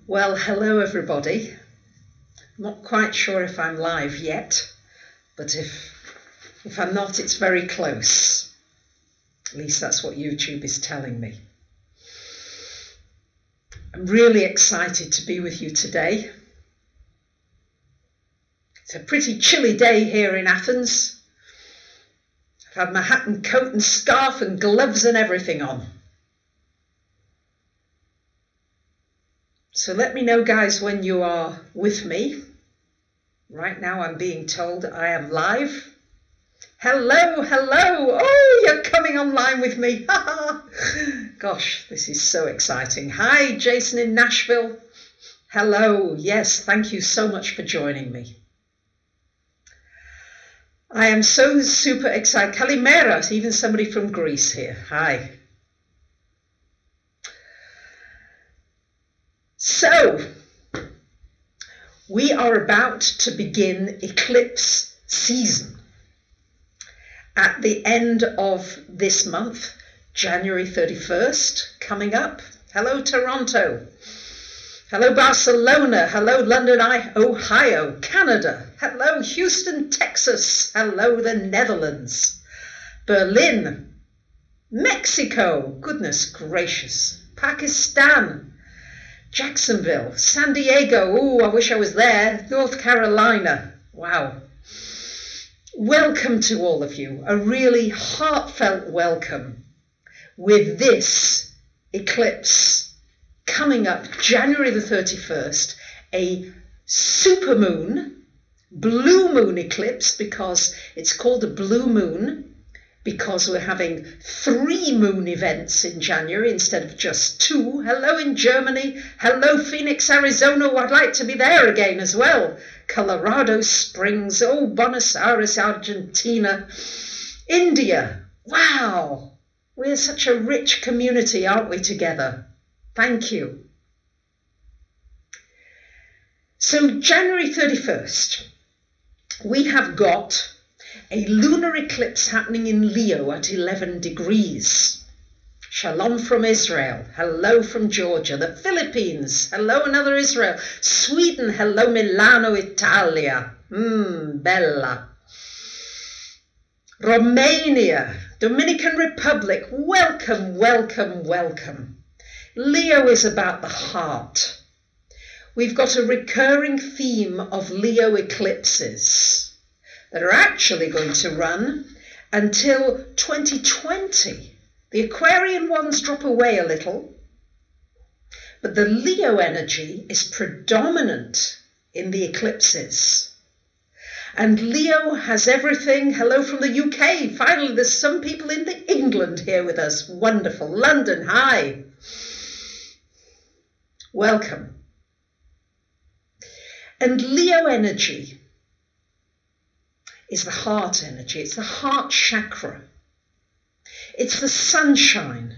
Well, hello everybody. I'm not quite sure if I'm live yet, but if I'm not, it's very close. At least that's what YouTube is telling me. I'm really excited to be with you today. It's a pretty chilly day here in Athens. I've had my hat and coat and scarf and gloves and everything on. So let me know, guys, when you are with me. Right now I'm being told I am live. Hello, hello. Oh, you're coming online with me. Gosh, this is so exciting. Hi, Jason in Nashville. Hello. Yes, thank you so much for joining me. I am so super excited. Kalimera, even somebody from Greece here. Hi. So, we are about to begin eclipse season. At the end of this month, January 31st, coming up. Hello, Toronto. Hello, Barcelona. Hello, London, Ohio, Canada. Hello, Houston, Texas. Hello, the Netherlands. Berlin. Mexico. Goodness gracious. Pakistan. Jacksonville, San Diego, oh, I wish I was there, North Carolina, wow. Welcome to all of you, a really heartfelt welcome with this eclipse coming up January the 31st, a supermoon, blue moon eclipse, because it's called a blue moon, because we're having 3 moon events in January instead of just 2. Hello in Germany. Hello, Phoenix, Arizona. Oh, I'd like to be there again as well. Colorado Springs. Oh, Buenos Aires, Argentina. India. Wow. We're such a rich community, aren't we, together? Thank you. So January 31st, we have got a lunar eclipse happening in Leo at 11 degrees. Shalom from Israel. Hello from Georgia. The Philippines. Hello, another Israel. Sweden. Hello, Milano, Italia. Bella. Romania. Dominican Republic. Welcome, welcome, welcome. Leo is about the heart. We've got a recurring theme of Leo eclipses that are actually going to run until 2020. The Aquarian ones drop away a little, but the Leo energy is predominant in the eclipses. And Leo has everything. Hello from the UK. Finally, there's some people in England here with us. Wonderful. London, hi. Welcome. And Leo energy is the heart energy. It's the heart chakra. It's the sunshine.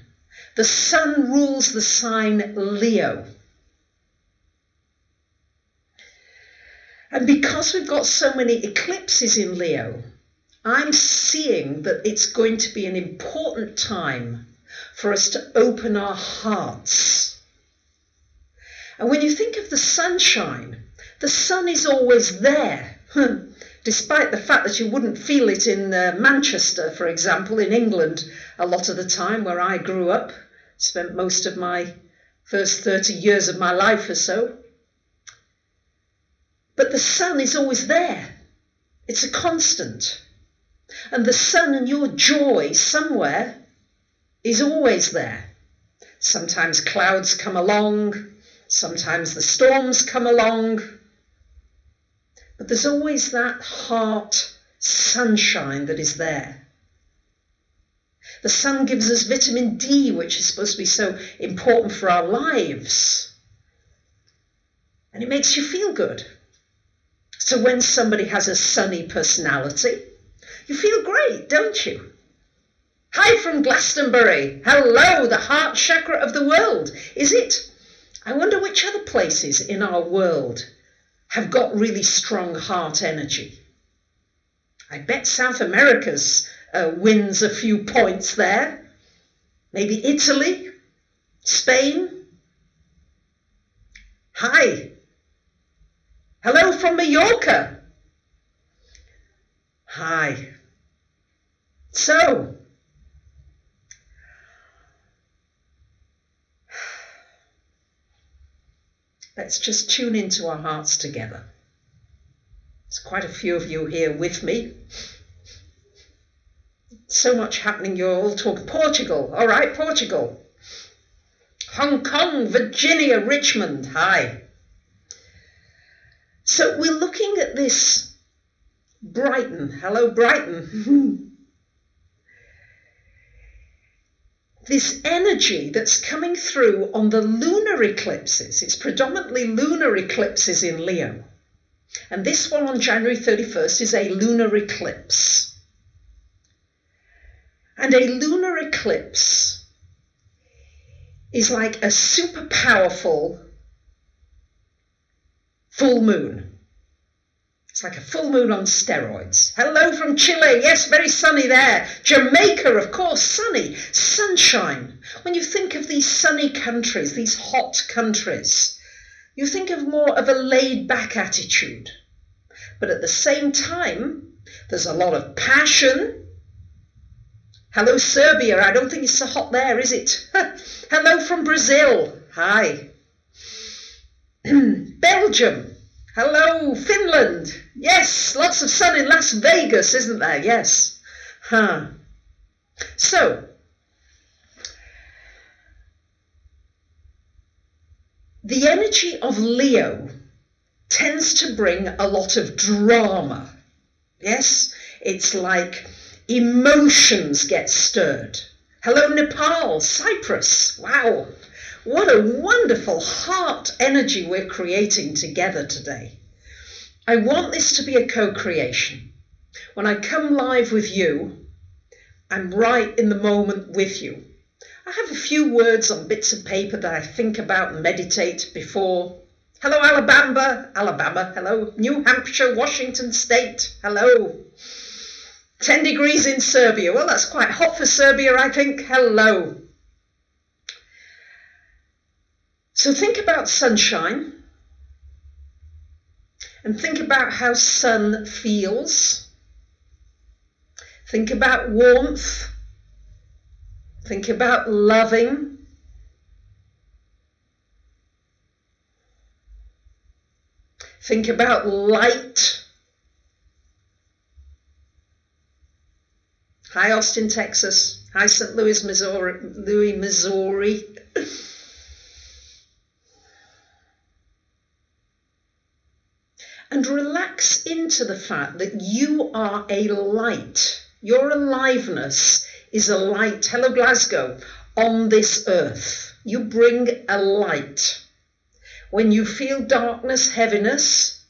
The sun rules the sign Leo. And because we've got so many eclipses in Leo, I'm seeing that it's going to be an important time for us to open our hearts. And when you think of the sunshine, the sun is always there. Despite the fact that you wouldn't feel it in Manchester, for example, in England, a lot of the time where I grew up, spent most of my first 30 years of my life or so. But the sun is always there. It's a constant. And the sun and your joy somewhere is always there. Sometimes clouds come along, sometimes the storms come along. But there's always that heart sunshine that is there. The sun gives us vitamin D, which is supposed to be so important for our lives. And it makes you feel good. So when somebody has a sunny personality, you feel great, don't you? Hi from Glastonbury. Hello, the heart chakra of the world. Is it? I wonder which other places in our world have got really strong heart energy. I bet South America's wins a few points there. Maybe Italy, Spain. Hi. Hello from Mallorca. Hi. So, let's just tune into our hearts together. There's quite a few of you here with me. So much happening, you're all talking. Portugal, all right, Portugal. Hong Kong, Virginia, Richmond, hi. So we're looking at this Brighton, hello Brighton. This energy that's coming through on the lunar eclipses. It's predominantly lunar eclipses in Leo. And this one on January 31st is a lunar eclipse. And a lunar eclipse is like a super powerful full moon. It's like a full moon on steroids. Hello from Chile. Yes, very sunny there. Jamaica, of course, sunny. Sunshine. When you think of these sunny countries, these hot countries, you think of more of a laid-back attitude. But at the same time, there's a lot of passion. Hello, Serbia. I don't think it's so hot there, is it? Hello from Brazil. Hi. Belgium. Hello, Finland. Yes, lots of sun in Las Vegas, isn't there? Yes. So, the energy of Leo tends to bring a lot of drama. Yes, it's like emotions get stirred. Hello, Nepal, Cyprus. Wow, what a wonderful heart energy we're creating together today. I want this to be a co-creation. When I come live with you, I'm right in the moment with you. I have a few words on bits of paper that I think about and meditate before. Hello, Alabama. Hello, New Hampshire, Washington State. Hello. 10 degrees in Serbia. Well, that's quite hot for Serbia, I think. Hello. So think about sunshine and think about how sun feels. Think about warmth. Think about loving. Think about light. Hi, Austin, Texas. Hi, St. Louis, Missouri. And relax into the fact that you are a light. Your aliveness is a light. Hello, Glasgow. On this earth, you bring a light. When you feel darkness, heaviness,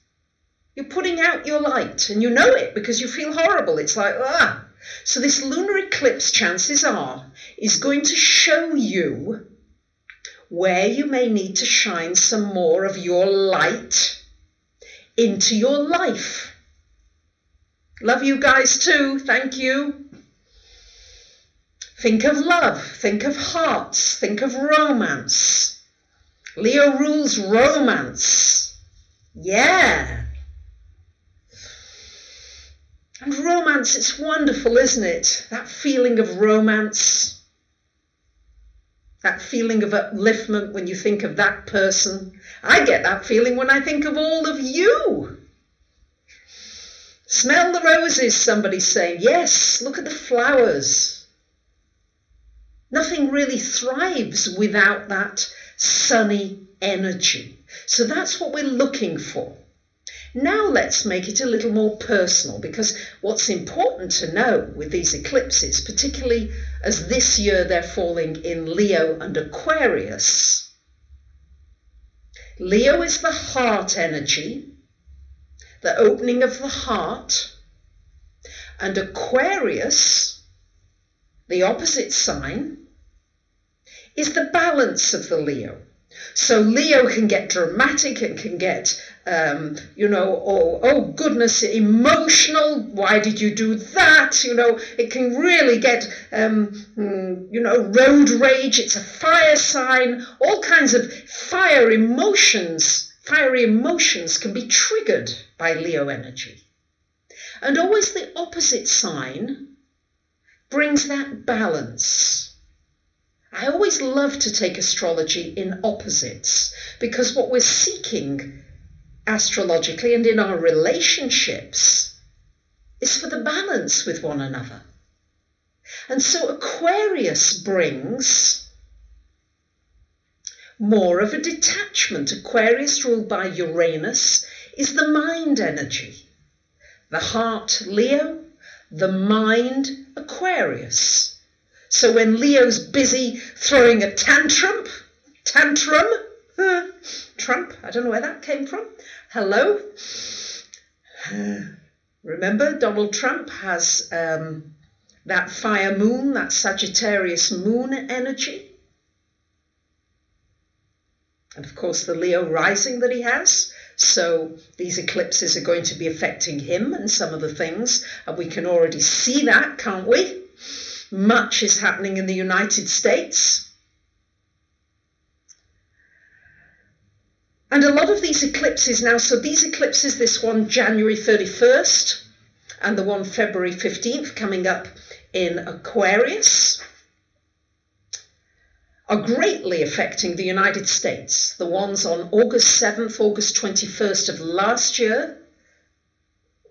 you're putting out your light, and you know it because you feel horrible. It's like, ah. So this lunar eclipse, chances are, is going to show you where you may need to shine some more of your light into your life. Love you guys too. Thank you. Think of love. Think of hearts. Think of romance. Leo rules romance. Yeah. And romance, it's wonderful, isn't it? That feeling of romance. That feeling of upliftment when you think of that person. I get that feeling when I think of all of you. Smell the roses, somebody's saying. Yes, look at the flowers. Nothing really thrives without that sunny energy. So that's what we're looking for. Now let's make it a little more personal, because what's important to know with these eclipses, particularly as this year they're falling in Leo and Aquarius. Leo is the heart energy, the opening of the heart, and Aquarius, the opposite sign, is the balance of the Leo. So Leo can get dramatic and can get you know, or, oh goodness, emotional, why did you do that? You know, it can really get, you know, road rage, it's a fire sign, all kinds of fiery emotions can be triggered by Leo energy. And always the opposite sign brings that balance. I always love to take astrology in opposites, because what we're seeking astrologically and in our relationships is for the balance with one another. And so Aquarius brings more of a detachment. Aquarius, ruled by Uranus, is the mind energy. The heart, Leo, the mind, Aquarius. So when Leo's busy throwing a tantrum, Trump, I don't know where that came from. Hello? Remember, Donald Trump has that fire moon, that Sagittarius moon energy. And of course the Leo rising that he has. So these eclipses are going to be affecting him and some of the things. And we can already see that, can't we? Much is happening in the United States. And a lot of these eclipses now, so these eclipses, this one January 31st and the one February 15th coming up in Aquarius, are greatly affecting the United States. The ones on August 7th, August 21st of last year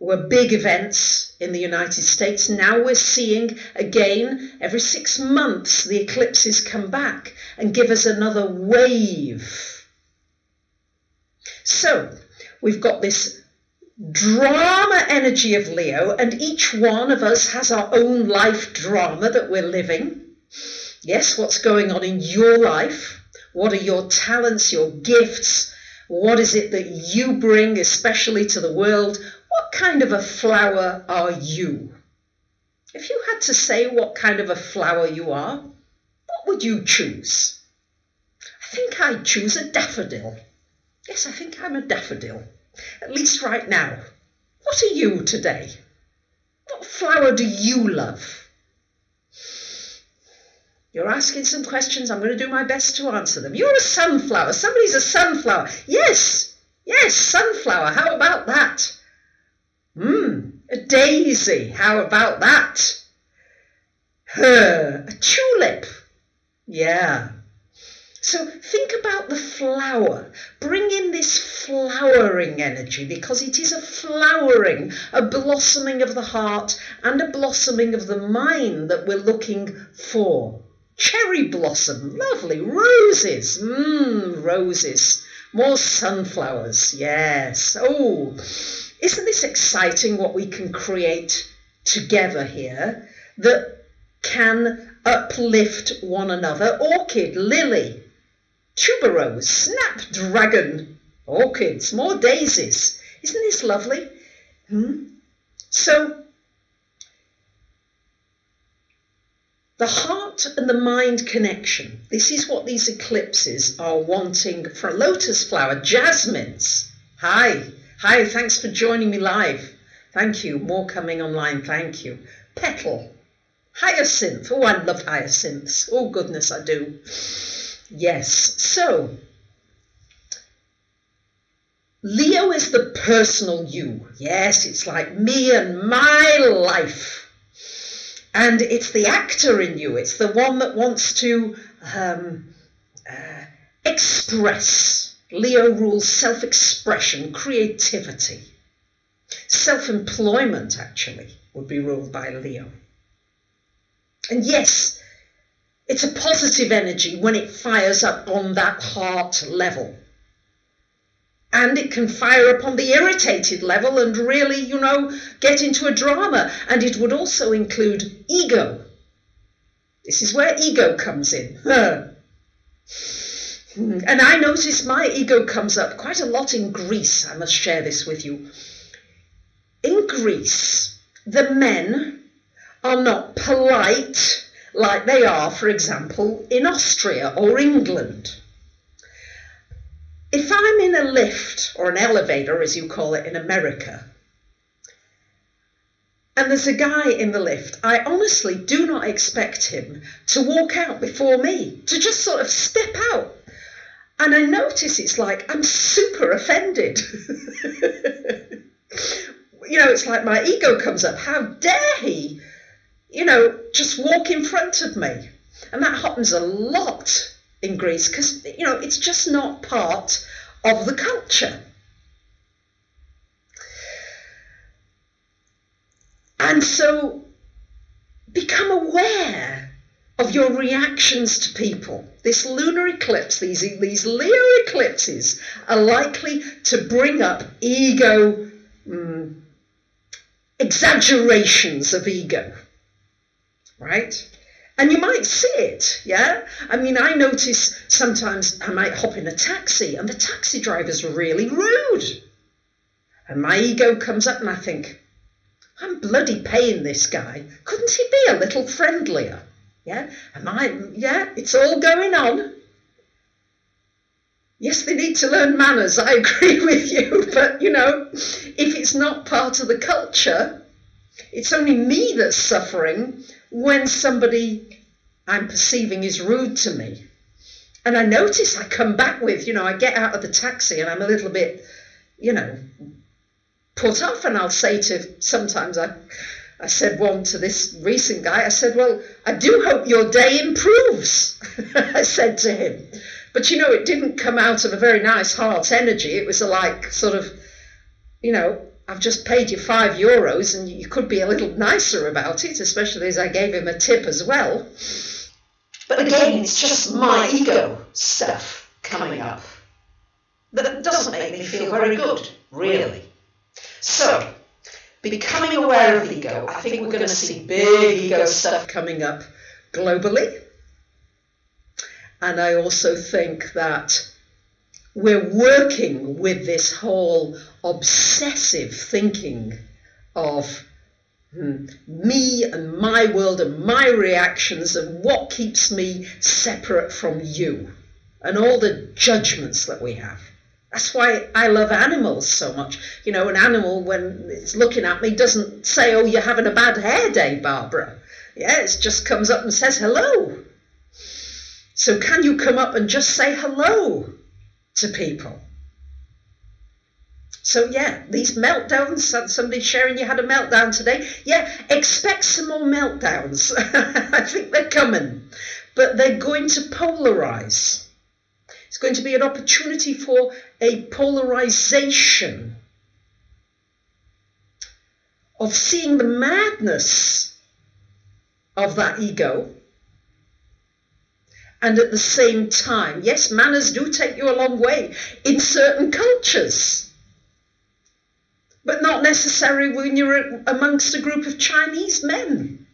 were big events in the United States. Now we're seeing, again, every 6 months, the eclipses come back and give us another wave. So we've got this drama energy of Leo, and each one of us has our own life drama that we're living. Yes, what's going on in your life? What are your talents, your gifts? What is it that you bring, especially to the world? What kind of a flower are you? If you had to say what kind of a flower you are, what would you choose? I think I'd choose a daffodil. Yes, I think I'm a daffodil, at least right now. What are you today? What flower do you love? You're asking some questions. I'm going to do my best to answer them. You're a sunflower. Somebody's a sunflower. Yes, yes, sunflower. How about that? A daisy. How about that? A tulip. Yeah. So think about the flower. Bring in this flowering energy, because it is a flowering, a blossoming of the heart and a blossoming of the mind that we're looking for. Cherry blossom, lovely, roses, roses, more sunflowers, yes. Oh, isn't this exciting what we can create together here that can uplift one another? Orchid, lily, tuberose, snapdragon, orchids, more daisies. Isn't this lovely? So, the heart and the mind connection. This is what these eclipses are wanting for lotus flower, jasmines. Hi, thanks for joining me live. Thank you, more coming online, thank you. Petal, hyacinth, oh, I love hyacinths. Oh, goodness, I do. Yes, so Leo is the personal you. Yes, it's like me and my life. And it's the actor in you. It's the one that wants to express. Leo rules self-expression, creativity. Self-employment, actually, would be ruled by Leo. And yes, it's a positive energy when it fires up on that heart level. And it can fire up on the irritated level and really, you know, get into a drama. And it would also include ego. This is where ego comes in. And I notice my ego comes up quite a lot in Greece. I must share this with you. In Greece, the men are not polite like they are, for example, in Austria or England. if I'm in a lift or an elevator, as you call it in America, and there's a guy in the lift, I honestly do not expect him to walk out before me, to just sort of step out. And I notice it's like I'm super offended. It's like my ego comes up. How dare he, just walk in front of me? And that happens a lot in Greece because, it's just not part of the culture. And so become aware of your reactions to people. This lunar eclipse, these Leo eclipses are likely to bring up ego, exaggerations of ego, right? And you might see it, yeah? I mean, I notice sometimes I might hop in a taxi and the taxi driver's really rude. And my ego comes up and I think, I'm bloody paying this guy. Couldn't he be a little friendlier? Yeah? It's all going on. Yes, they need to learn manners, I agree with you, but, if it's not part of the culture, it's only me that's suffering when somebody I'm perceiving is rude to me. And I notice I come back with, I get out of the taxi and I'm a little bit, put off, and I'll say sometimes I said one to this recent guy, I said, well, I do hope your day improves, I said to him. But, it didn't come out of a very nice heart energy. It was like sort of, I've just paid you €5 and you could be a little nicer about it, especially as I gave him a tip as well. But again, it's just my ego stuff coming up that doesn't make me feel very good, really. So, becoming aware of ego, I think we're going to see big ego stuff coming up globally. And I also think that we're working with this whole obsessive thinking of me and my world and my reactions and what keeps me separate from you and all the judgments that we have. That's why I love animals so much. An animal, when it's looking at me, doesn't say, oh, you're having a bad hair day, Barbara. Yeah, it just comes up and says hello. So can you come up and just say hello to people? So yeah, these meltdowns, somebody sharing you had a meltdown today. Yeah, expect some more meltdowns. I think they're coming. But they're going to polarize. It's going to be an opportunity for a polarization of seeing the madness of that ego. And at the same time, yes, manners do take you a long way in certain cultures, but not necessarily when you're amongst a group of Chinese men.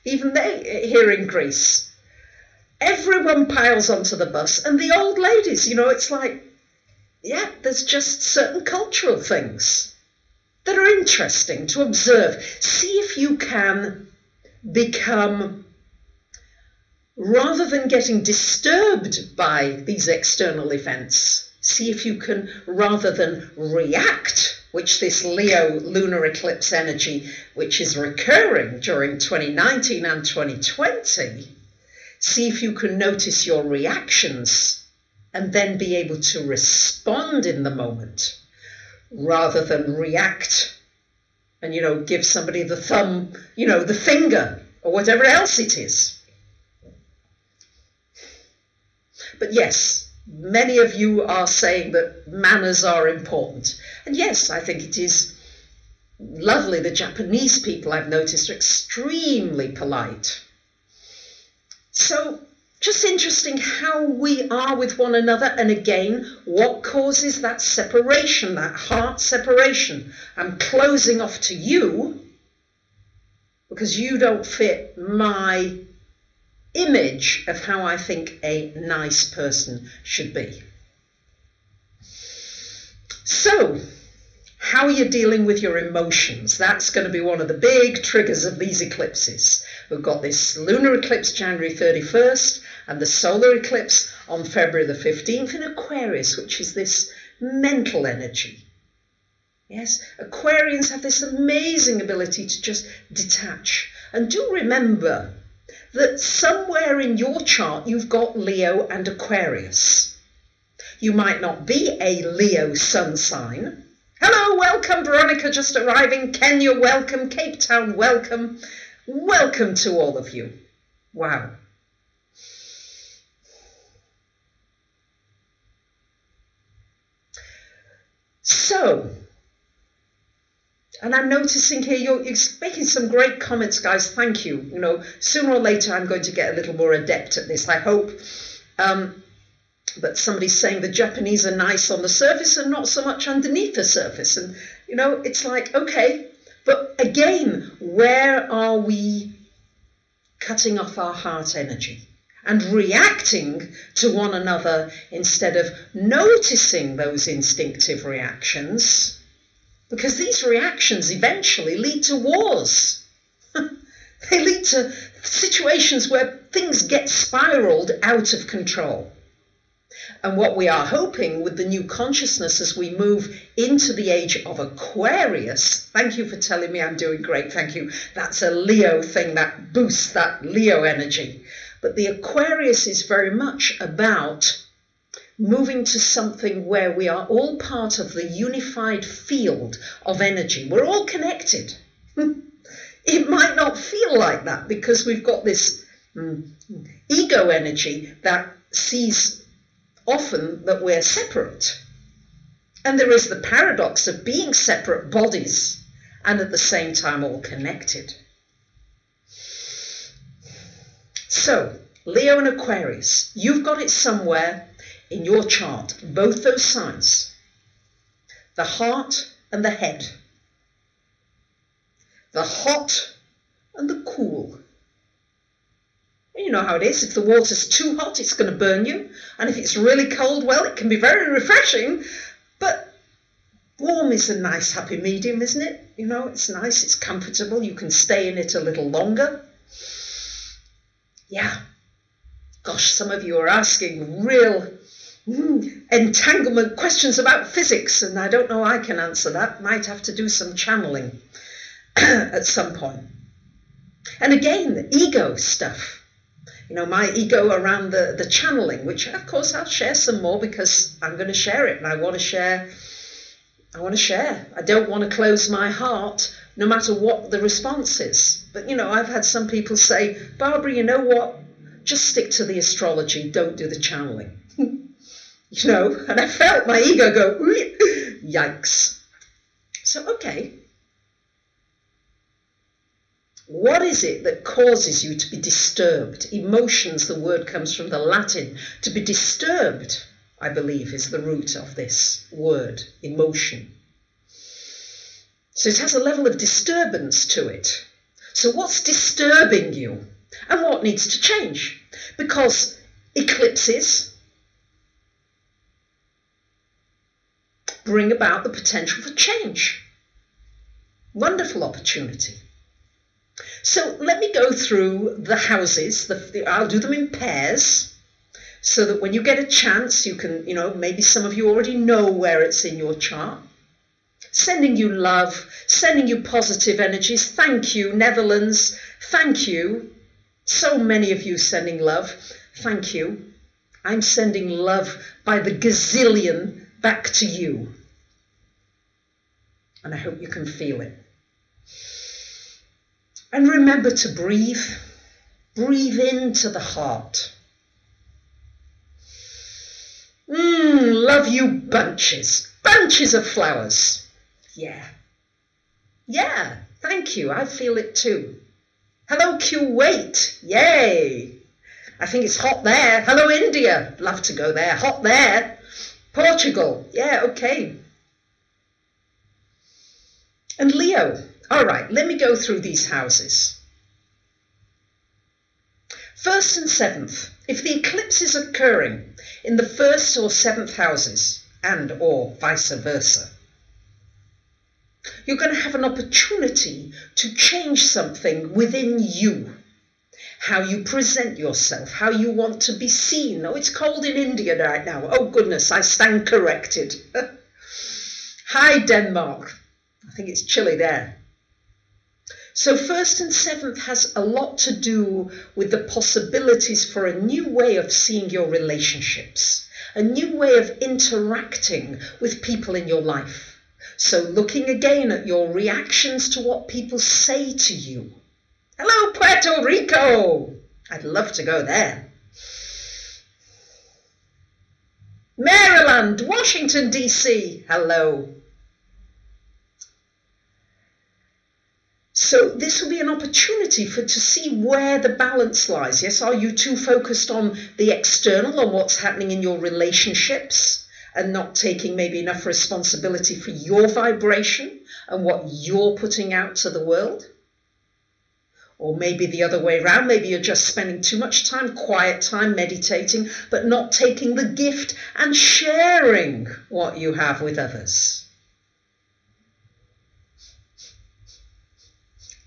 Even they, here in Greece, everyone piles onto the bus, and the old ladies, it's like, yeah, there's just certain cultural things that are interesting to observe. See if you can become, rather than getting disturbed by these external events, see if you can, rather than react, which this Leo lunar eclipse energy, which is recurring during 2019 and 2020, see if you can notice your reactions and then be able to respond in the moment, rather than react and, give somebody the thumb, the finger, or whatever else it is. But yes, many of you are saying that manners are important. And yes, I think it is lovely. The Japanese people, I've noticed, are extremely polite. So just interesting how we are with one another. And again, what causes that separation, that heart separation? I'm closing off to you because you don't fit my image of how I think a nice person should be. So, how are you dealing with your emotions? That's going to be one of the big triggers of these eclipses. We've got this lunar eclipse January 31st and the solar eclipse on February the 15th in Aquarius, which is this mental energy. Yes, Aquarians have this amazing ability to just detach. And do remember that somewhere in your chart you've got Leo and Aquarius. You might not be a Leo sun sign. Hello, welcome, Veronica just arriving. Kenya, welcome. Cape Town, welcome. Welcome to all of you. Wow. So, and I'm noticing here you're making some great comments, guys. Thank you. You know, sooner or later I'm going to get a little more adept at this, I hope. But somebody's saying the Japanese are nice on the surface and not so much underneath the surface. And, you know, it's like, okay, but again, where are we cutting off our heart energy and reacting to one another instead of noticing those instinctive reactions? Because these reactions eventually lead to wars. They lead to situations where things get spiraled out of control. And what we are hoping with the new consciousness as we move into the age of Aquarius, thank you for telling me I'm doing great, thank you. That's a Leo thing, that boosts that Leo energy. But the Aquarius is very much about moving to something where we are all part of the unified field of energy. We're all connected. It might not feel like that because we've got this ego energy that sees often that we're separate. And there is the paradox of being separate bodies and at the same time all connected. So, Leo and Aquarius, you've got it somewhere in your chart, both those signs, the heart and the head, the hot and the cool. You know how it is. If the water's too hot, it's going to burn you. And if it's really cold, well, it can be very refreshing. But warm is a nice happy medium, isn't it? You know, it's nice, it's comfortable. You can stay in it a little longer. Yeah. Gosh, some of you are asking real entanglement questions about physics, and I don't know I can answer that. Might have to do some channeling at some point. And again, the ego stuff. You know, my ego around the channeling, which of course I'll share some more because I'm going to share it and I want to share. I don't want to close my heart no matter what the response is. But, you know, I've had some people say, Barbara, you know what? Just stick to the astrology. Don't do the channeling. You know, and I felt my ego go, yikes. So, okay. What is it that causes you to be disturbed? Emotions, the word comes from the Latin. To be disturbed, I believe, is the root of this word, emotion. So it has a level of disturbance to it. So what's disturbing you? And what needs to change? Because eclipses bring about the potential for change. Wonderful opportunity. So let me go through the houses. I'll do them in pairs so that when you get a chance, you can, you know, maybe some of you already know where it's in your chart. Sending you love, sending you positive energies. Thank you, Netherlands. Thank you. So many of you sending love. Thank you. I'm sending love by the gazillion back to you. And I hope you can feel it. And remember to breathe. Breathe into the heart. Love you bunches. Bunches of flowers. Yeah. Yeah, thank you. I feel it too. Hello, Kuwait. Yay. I think it's hot there. Hello, India. Love to go there. Hot there. Portugal. Yeah, okay. And Leo. All right, let me go through these houses. 1st and 7th. If the eclipse is occurring in the 1st or 7th houses, and or vice versa, you're going to have an opportunity to change something within you. how you present yourself, how you want to be seen. Oh, it's cold in India right now. Oh, goodness, I stand corrected. Hi, Denmark. I think it's chilly there. So 1st and 7th has a lot to do with the possibilities for a new way of seeing your relationships, a new way of interacting with people in your life. So looking again at your reactions to what people say to you. Hello, Puerto Rico. I'd love to go there. Maryland, Washington, D.C. Hello. So this will be an opportunity to see where the balance lies. Yes, are you too focused on the external, on what's happening in your relationships, and not taking maybe enough responsibility for your vibration and what you're putting out to the world? Or maybe the other way around, maybe you're just spending too much time, quiet time, meditating, but not taking the gift and sharing what you have with others.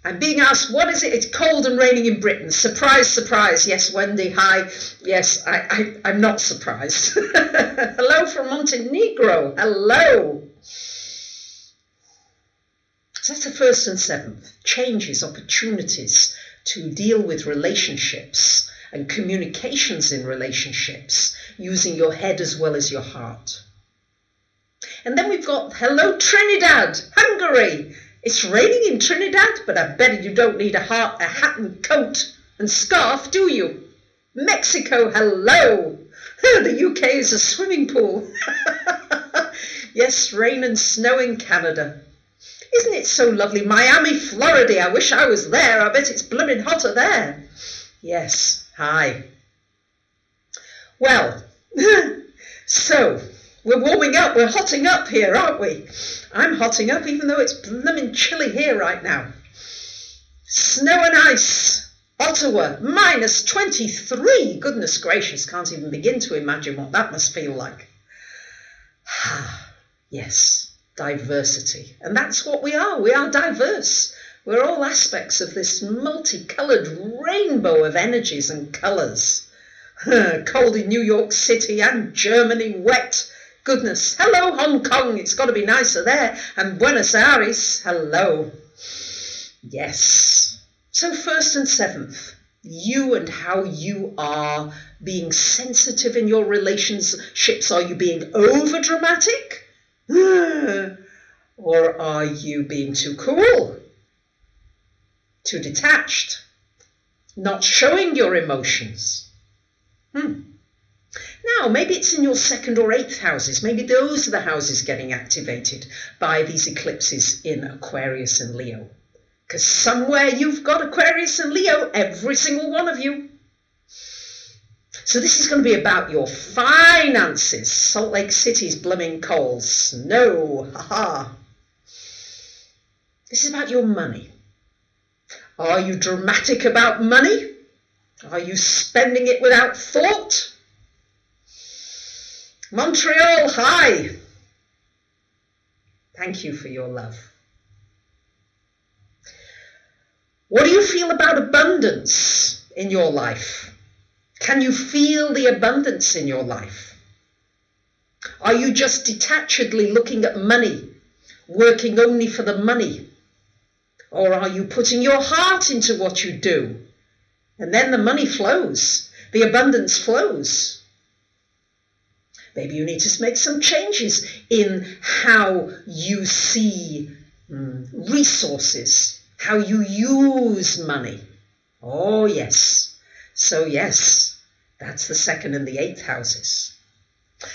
I'm being asked, what is it? It's cold and raining in Britain. Surprise, surprise. Yes, Wendy, hi. Yes, I'm not surprised. Hello from Montenegro. Hello. So that's the 1st and 7th. Changes, opportunities to deal with relationships and communications in relationships, using your head as well as your heart. And then we've got, hello, Trinidad, Hungary. It's raining in Trinidad, but I bet you don't need a hat and coat and scarf, do you? Mexico, hello. The UK is a swimming pool. Yes, rain and snow in Canada. Isn't it so lovely? Miami, Florida. I wish I was there. I bet it's blooming hotter there. Yes, hi. Well, so we're warming up. We're hotting up here, aren't we? I'm hotting up even though it's blooming chilly here right now. Snow and ice. Ottawa, -23. Goodness gracious, can't even begin to imagine what that must feel like. Yes, diversity. And that's what we are. We are diverse. We're all aspects of this multicoloured rainbow of energies and colours. Cold in New York City and Germany, wet. Goodness. Hello, Hong Kong. It's got to be nicer there. And Buenos Aires. Hello. Yes. So 1st and 7th, you and how you are being sensitive in your relationships. Are you being over dramatic? Or are you being too cool? Too detached? Not showing your emotions? Now, maybe it's in your 2nd or 8th houses. Maybe those are the houses getting activated by these eclipses in Aquarius and Leo. Because somewhere you've got Aquarius and Leo, every single one of you. So this is going to be about your finances. Salt Lake City's blooming cold. Snow. Ha-ha. This is about your money. Are you dramatic about money? Are you spending it without thought? Montreal, hi. Thank you for your love. What do you feel about abundance in your life? Can you feel the abundance in your life? Are you just detachedly looking at money, working only for the money? Or are you putting your heart into what you do? And then the money flows, the abundance flows. Maybe you need to make some changes in how you see resources, how you use money. Oh, yes. So, yes, that's the 2nd and the 8th houses.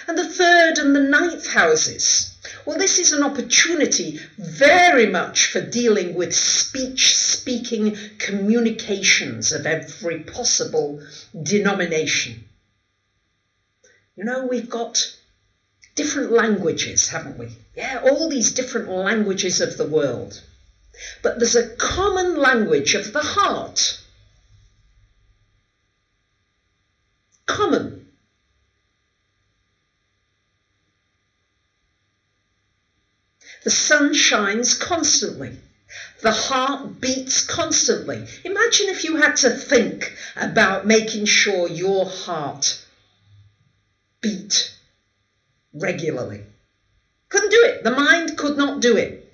And the 3rd and the 9th houses. Well, this is an opportunity very much for dealing with speech, speaking, communications of every possible denomination. You know, we've got different languages, haven't we? Yeah, all these different languages of the world. But there's a common language of the heart. Common. The sun shines constantly. The heart beats constantly. Imagine if you had to think about making sure your heart beat regularly. Couldn't do it. The mind could not do it.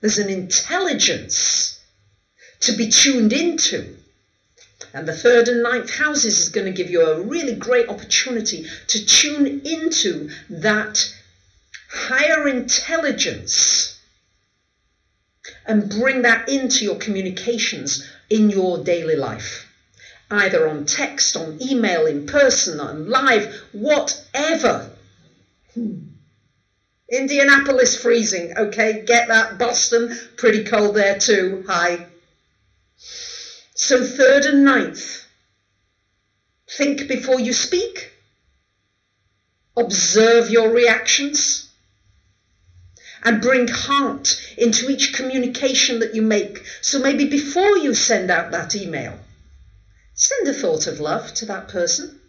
There's an intelligence to be tuned into. And the 3rd and 9th houses is going to give you a really great opportunity to tune into that higher intelligence and bring that into your communications in your daily life. Either on text, on email, in person, on live, whatever. Indianapolis freezing, okay, get that. Boston, pretty cold there too, hi. So 3rd and 9th, think before you speak, observe your reactions, and bring heart into each communication that you make. So maybe before you send out that email, send a thought of love to that person.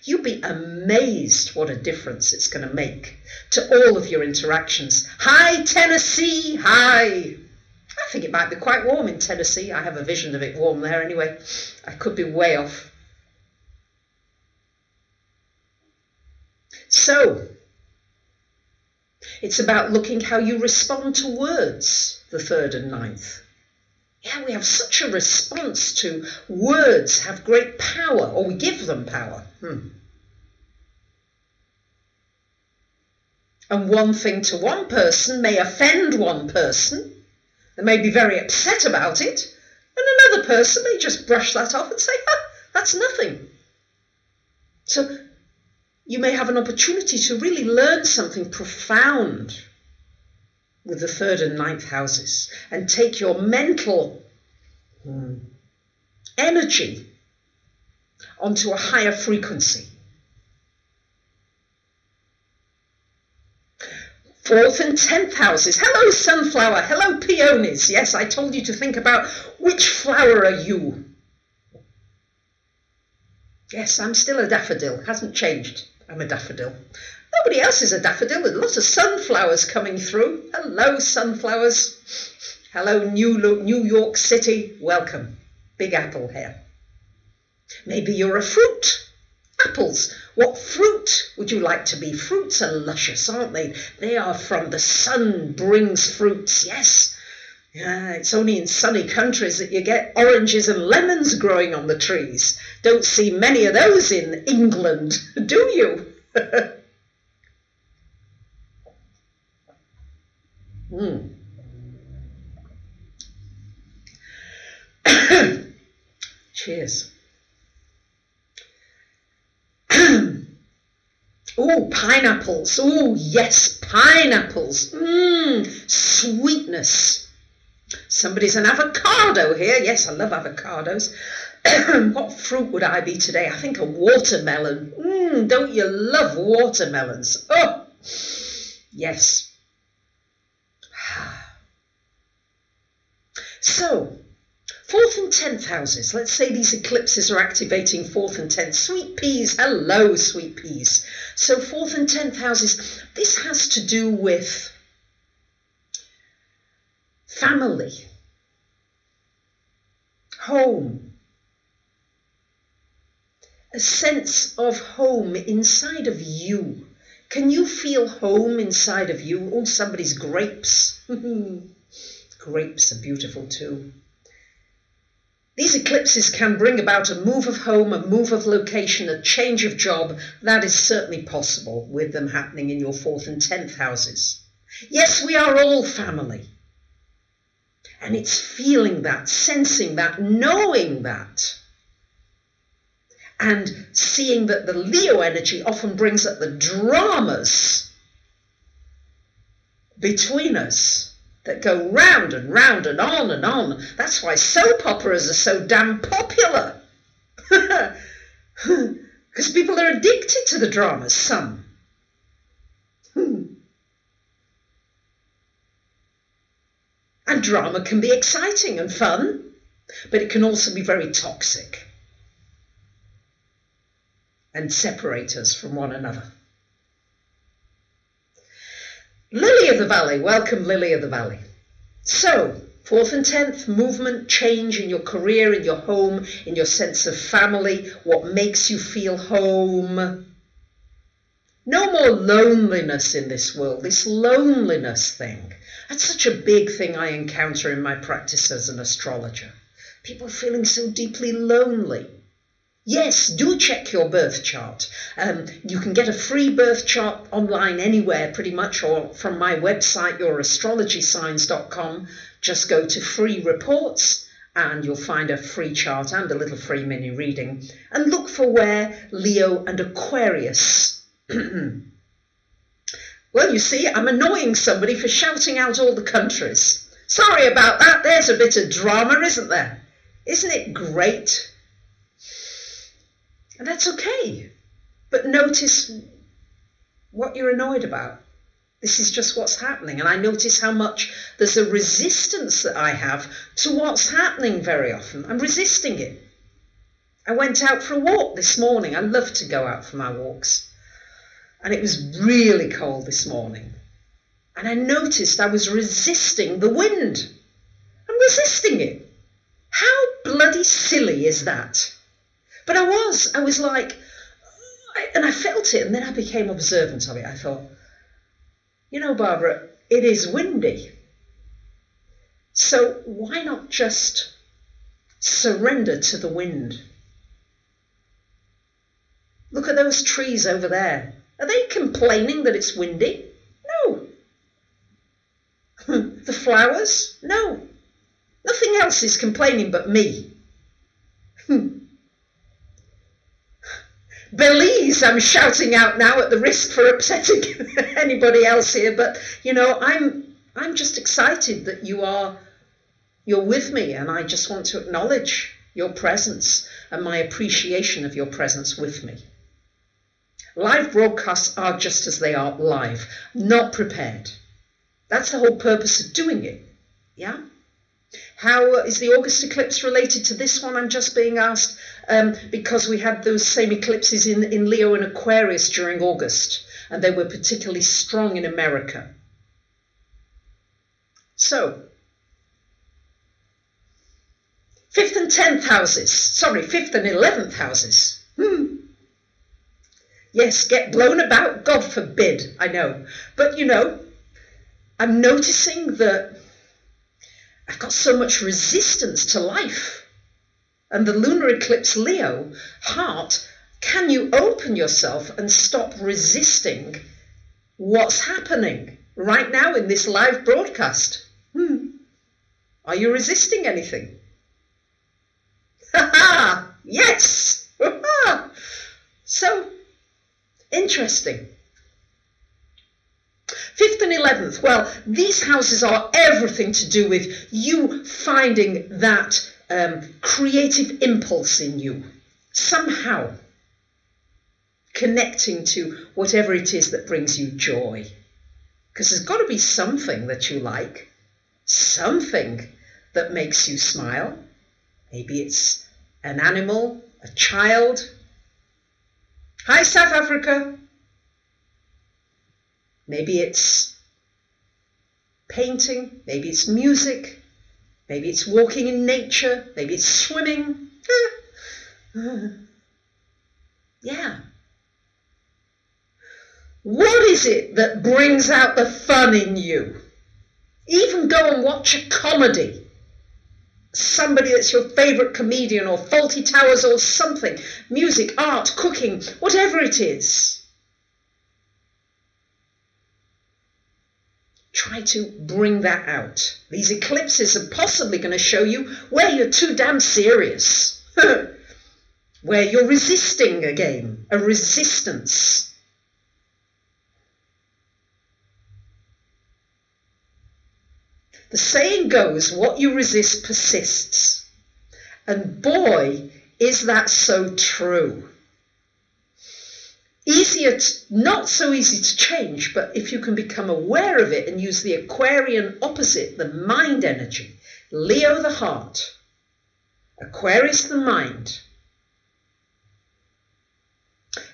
You'll be amazed what a difference it's going to make to all of your interactions. Hi, Tennessee, hi. I think it might be quite warm in Tennessee. I have a vision of it warm there anyway. I could be way off. So, it's about looking how you respond to words, the 3rd and 9th. Yeah, we have such a response to words, have great power, or we give them power. And one thing to one person may offend one person. They may be very upset about it. And another person may just brush that off and say, that's nothing. So you may have an opportunity to really learn something profound with the 3rd and 9th houses and take your mental energy onto a higher frequency. 4th and 10th houses. Hello, sunflower. Hello, peonies. Yes, I told you to think about which flower are you. Yes, I'm still a daffodil. Hasn't changed. I'm a daffodil. Nobody else is a daffodil. There's a lot of sunflowers coming through. Hello, sunflowers. Hello, New York City. Welcome. Big apple here. Maybe you're a fruit. Apples. What fruit would you like to be? Fruits are luscious, aren't they? They are from the sun brings fruits, yes. Yeah, it's only in sunny countries that you get oranges and lemons growing on the trees. Don't see many of those in England, do you? Cheers. Oh, pineapples. Oh, yes, pineapples. Sweetness. Somebody's an avocado here. Yes, I love avocados. What fruit would I be today? I think a watermelon. Don't you love watermelons? Oh, yes. So, 4th and 10th houses. Let's say these eclipses are activating 4th and 10th. Sweet peas. Hello, sweet peas. So 4th and 10th houses. This has to do with family, home, a sense of home inside of you. Can you feel home inside of you? Oh, somebody's grapes. Grapes are beautiful too. These eclipses can bring about a move of home, a move of location, a change of job. That is certainly possible with them happening in your 4th and 10th houses. Yes, we are all family. And it's feeling that, sensing that, knowing that. And seeing that the Leo energy often brings up the dramas between us that go round and round and on and on. That's why soap operas are so damn popular. Because people are addicted to the dramas, some. And drama can be exciting and fun, but it can also be very toxic and separate us from one another. Lily of the Valley, welcome Lily of the Valley. So, 4th and 10th, movement, change in your career, in your home, in your sense of family, what makes you feel home. No more loneliness in this world, this loneliness thing. That's such a big thing I encounter in my practice as an astrologer. People feeling so deeply lonely. Yes, do check your birth chart. You can get a free birth chart online anywhere pretty much, or from my website, yourastrologysigns.com. Just go to free reports and you'll find a free chart and a little free mini reading. And look for where Leo and Aquarius. Well, you see, I'm annoying somebody for shouting out all the countries. Sorry about that. There's a bit of drama, isn't there? Isn't it great? And that's okay. But notice what you're annoyed about. This is just what's happening. And I notice how much there's a resistance that I have to what's happening very often. I'm resisting it. I went out for a walk this morning. I love to go out for my walks. And it was really cold this morning. And I noticed I was resisting the wind. I'm resisting it. How bloody silly is that? But I was like, and I felt it, and then I became observant of it. I thought, you know, Barbara, it is windy. So why not just surrender to the wind? Look at those trees over there. Are they complaining that it's windy? No. The flowers? No. Nothing else is complaining but me. Belize, I'm shouting out now at the risk for upsetting anybody else here, but you know, I'm just excited that you're with me, and I just want to acknowledge your presence and my appreciation of your presence with me. Live broadcasts are just as they are live, not prepared. That's the whole purpose of doing it. Yeah? How is the August eclipse related to this one? I'm just being asked because we had those same eclipses in Leo and Aquarius during August, and they were particularly strong in America. So, 5th and 10th houses, sorry, 5th and 11th houses. Yes, get blown about, God forbid, I know. But, you know, I'm noticing that I've got so much resistance to life. And the lunar eclipse Leo, heart, can you open yourself and stop resisting what's happening right now in this live broadcast? Are you resisting anything? Ha ha! Yes! So, interesting. 5th and 11th, well, these houses are everything to do with you finding that creative impulse in you, somehow connecting to whatever it is that brings you joy. Because there's got to be something that you like, something that makes you smile. Maybe it's an animal, a child. Hi, South Africa. Maybe it's painting, maybe it's music, maybe it's walking in nature, maybe it's swimming. Yeah. What is it that brings out the fun in you? Even go and watch a comedy. Somebody that's your favourite comedian, or Fawlty Towers or something. Music, art, cooking, whatever it is. Try to bring that out. These eclipses are possibly going to show you where you're too damn serious. Where you're resisting again. A resistance. The saying goes, what you resist persists. And boy, is that so true. Not so easy to change, but if you can become aware of it and use the Aquarian opposite, the mind energy, Leo the heart, Aquarius the mind,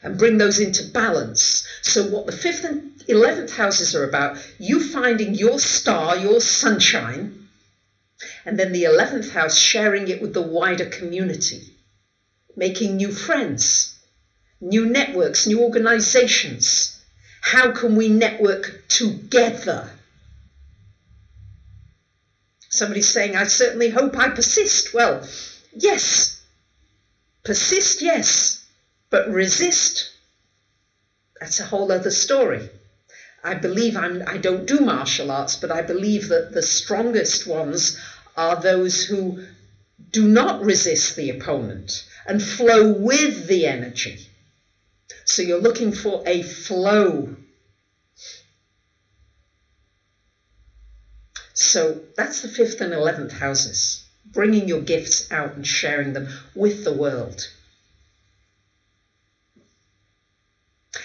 and bring those into balance. So what the 5th and 11th houses are about you finding your star, your sunshine, and then the 11th house sharing it with the wider community, making new friends, new networks, new organizations. How can we network together? Somebody's saying, I certainly hope I persist. Well, yes, persist, yes, but resist, that's a whole other story. I believe I don't do martial arts, but I believe that the strongest ones are those who do not resist the opponent and flow with the energy. So you're looking for a flow. So that's the 5th and 11th houses, bringing your gifts out and sharing them with the world.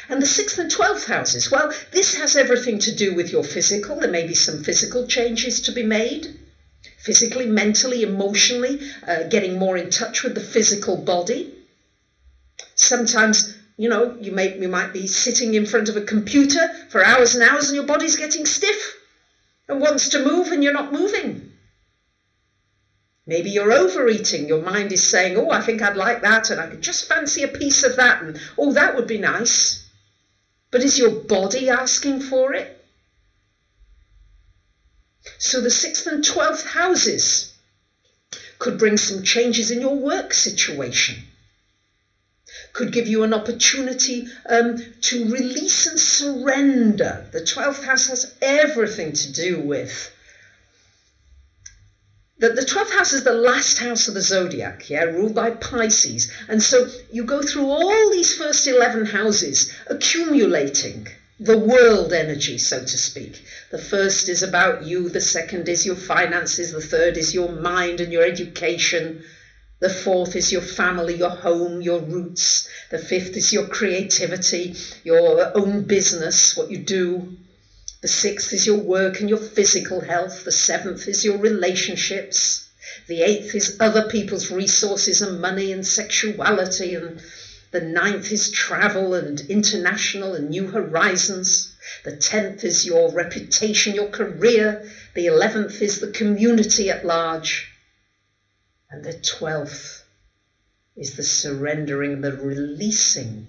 And the 6th and 12th houses, well, this has everything to do with your physical. There may be some physical changes to be made, physically, mentally, emotionally, getting more in touch with the physical body. Sometimes, you know, you might be sitting in front of a computer for hours and hours and your body's getting stiff and wants to move and you're not moving. Maybe you're overeating. Your mind is saying, oh, I think I'd like that and I could just fancy a piece of that and, oh, that would be nice. But is your body asking for it? So the 6th and 12th houses could bring some changes in your work situation. Could give you an opportunity to release and surrender. The 12th house has everything to do with the 12th house is the last house of the zodiac, yeah, ruled by Pisces. And so you go through all these first 11 houses, accumulating the world energy, so to speak. The first is about you, the second is your finances, the third is your mind and your education, the fourth is your family, your home, your roots, the fifth is your creativity, your own business, what you do. The 6th is your work and your physical health. The 7th is your relationships. The 8th is other people's resources and money and sexuality. And the 9th is travel and international and new horizons. The 10th is your reputation, your career. The 11th is the community at large. And the 12th is the surrendering, the releasing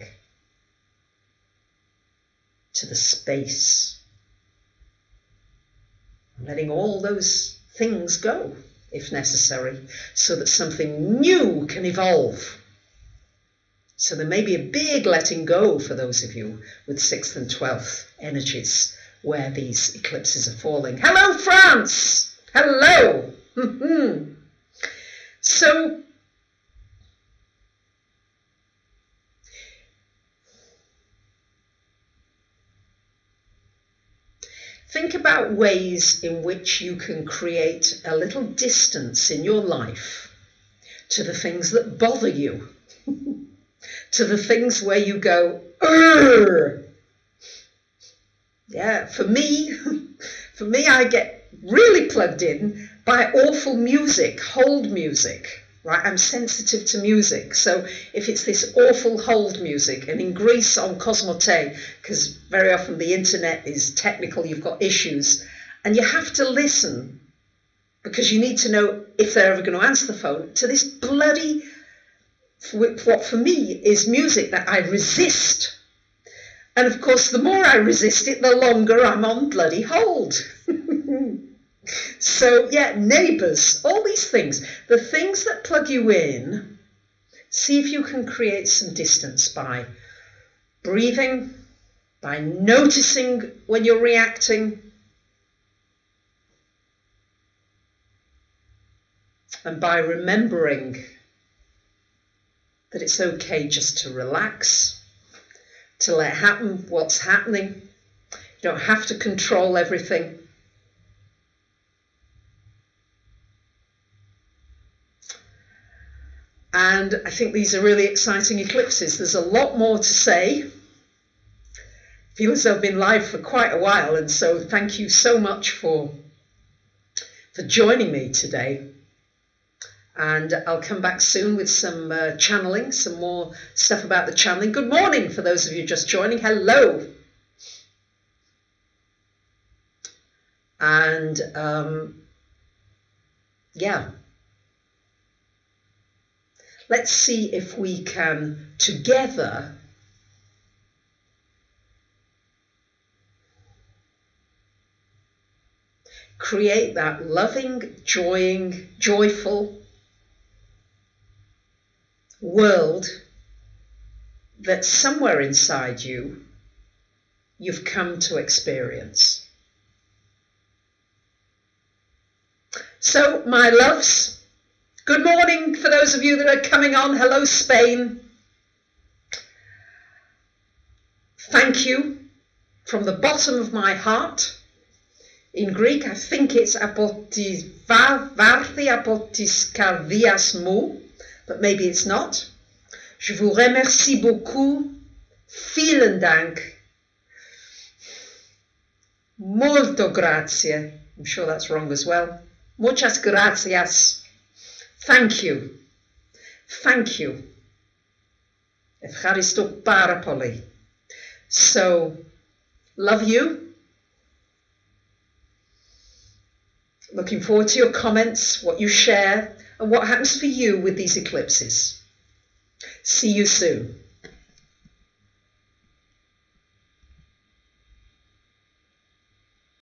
to the space. Letting all those things go, if necessary, so that something new can evolve. So there may be a big letting go for those of you with 6th and 12th energies where these eclipses are falling. Hello, France! Hello! So, think about ways in which you can create a little distance in your life to the things that bother you, to the things where you go, urgh. Yeah, for me, I get really plugged in by awful music, hold music. Right, I'm sensitive to music, so if it's this awful hold music, and in Greece on Cosmote, because very often the internet is technical, you've got issues, and you have to listen, because you need to know if they're ever going to answer the phone, to this bloody, what for me is music that I resist. And of course, the more I resist it, the longer I'm on bloody hold. So, yeah, neighbours, all these things, the things that plug you in, see if you can create some distance by breathing, by noticing when you're reacting, and by remembering that it's okay just to relax, to let happen what's happening. You don't have to control everything. And I think these are really exciting eclipses. There's a lot more to say. I feel as though I've been live for quite a while, and so thank you so much for joining me today. And I'll come back soon with some channeling, some more stuff about the channeling. Good morning for those of you just joining. Hello. And yeah, let's see if we can together create that loving, joyful world that somewhere inside you've come to experience. So, my loves, good morning for those of you that are coming on. Hello, Spain. Thank you from the bottom of my heart. In Greek, I think it's apotis kardias mou, but maybe it's not. Je vous remercie beaucoup. Vielen Dank. Molto grazie. I'm sure that's wrong as well. Muchas gracias. Thank you. Thank you. Ευχαριστώ πάρα πολύ. So, love you. Looking forward to your comments, what you share, and what happens for you with these eclipses. See you soon.